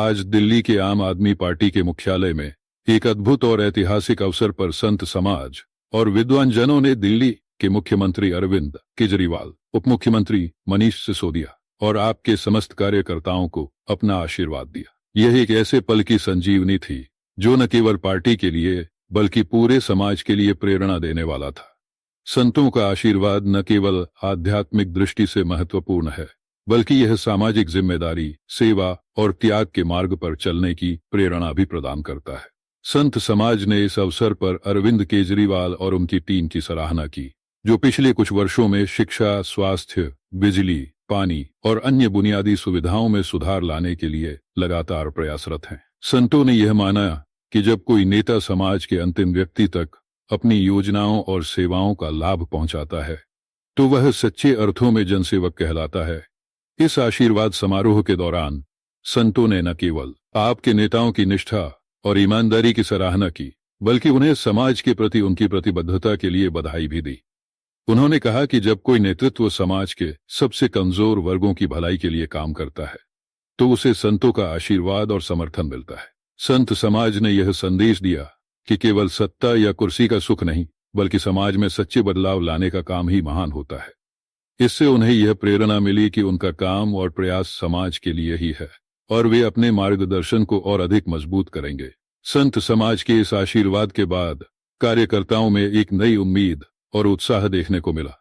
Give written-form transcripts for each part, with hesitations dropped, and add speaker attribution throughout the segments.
Speaker 1: आज दिल्ली के आम आदमी पार्टी के मुख्यालय में एक अद्भुत और ऐतिहासिक अवसर पर संत समाज और विद्वान जनों ने दिल्ली के मुख्यमंत्री अरविंद केजरीवाल, उप मुख्यमंत्री मनीष सिसोदिया और आपके समस्त कार्यकर्ताओं को अपना आशीर्वाद दिया। यह एक ऐसे पल की संजीवनी थी जो न केवल पार्टी के लिए बल्कि पूरे समाज के लिए प्रेरणा देने वाला था। संतों का आशीर्वाद न केवल आध्यात्मिक दृष्टि से महत्वपूर्ण है, बल्कि यह सामाजिक जिम्मेदारी, सेवा और त्याग के मार्ग पर चलने की प्रेरणा भी प्रदान करता है। संत समाज ने इस अवसर पर अरविंद केजरीवाल और उनकी टीम की सराहना की, जो पिछले कुछ वर्षों में शिक्षा, स्वास्थ्य, बिजली, पानी और अन्य बुनियादी सुविधाओं में सुधार लाने के लिए लगातार प्रयासरत हैं। संतों ने यह माना कि जब कोई नेता समाज के अंतिम व्यक्ति तक अपनी योजनाओं और सेवाओं का लाभ पहुंचाता है, तो वह सच्चे अर्थों में जनसेवक कहलाता है। इस आशीर्वाद समारोह के दौरान संतों ने न केवल आपके नेताओं की निष्ठा और ईमानदारी की सराहना की, बल्कि उन्हें समाज के प्रति उनकी प्रतिबद्धता के लिए बधाई भी दी। उन्होंने कहा कि जब कोई नेतृत्व समाज के सबसे कमजोर वर्गों की भलाई के लिए काम करता है, तो उसे संतों का आशीर्वाद और समर्थन मिलता है। संत समाज ने यह संदेश दिया कि केवल सत्ता या कुर्सी का सुख नहीं, बल्कि समाज में सच्चे बदलाव लाने का काम ही महान होता है। इससे उन्हें यह प्रेरणा मिली कि उनका काम और प्रयास समाज के लिए ही है और वे अपने मार्गदर्शन को और अधिक मजबूत करेंगे। संत समाज के इस आशीर्वाद के बाद कार्यकर्ताओं में एक नई उम्मीद और उत्साह देखने को मिला,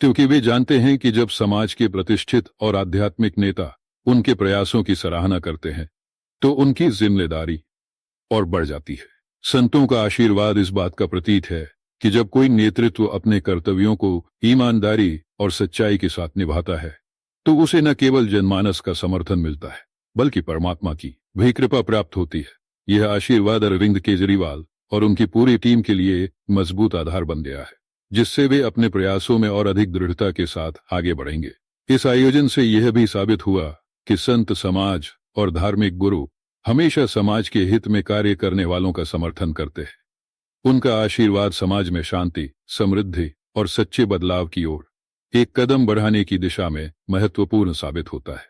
Speaker 1: क्योंकि वे जानते हैं कि जब समाज के प्रतिष्ठित और आध्यात्मिक नेता उनके प्रयासों की सराहना करते हैं, तो उनकी जिम्मेदारी और बढ़ जाती है। संतों का आशीर्वाद इस बात का प्रतीक है कि जब कोई नेतृत्व अपने कर्तव्यों को ईमानदारी और सच्चाई के साथ निभाता है, तो उसे न केवल जनमानस का समर्थन मिलता है, बल्कि परमात्मा की भी कृपा प्राप्त होती है। यह आशीर्वाद अरविंद केजरीवाल और उनकी पूरी टीम के लिए मजबूत आधार बन गया है, जिससे वे अपने प्रयासों में और अधिक दृढ़ता के साथ आगे बढ़ेंगे। इस आयोजन से यह भी साबित हुआ कि संत समाज और धार्मिक गुरु हमेशा समाज के हित में कार्य करने वालों का समर्थन करते हैं। उनका आशीर्वाद समाज में शांति, समृद्धि और सच्चे बदलाव की ओर एक कदम बढ़ाने की दिशा में महत्वपूर्ण साबित होता है।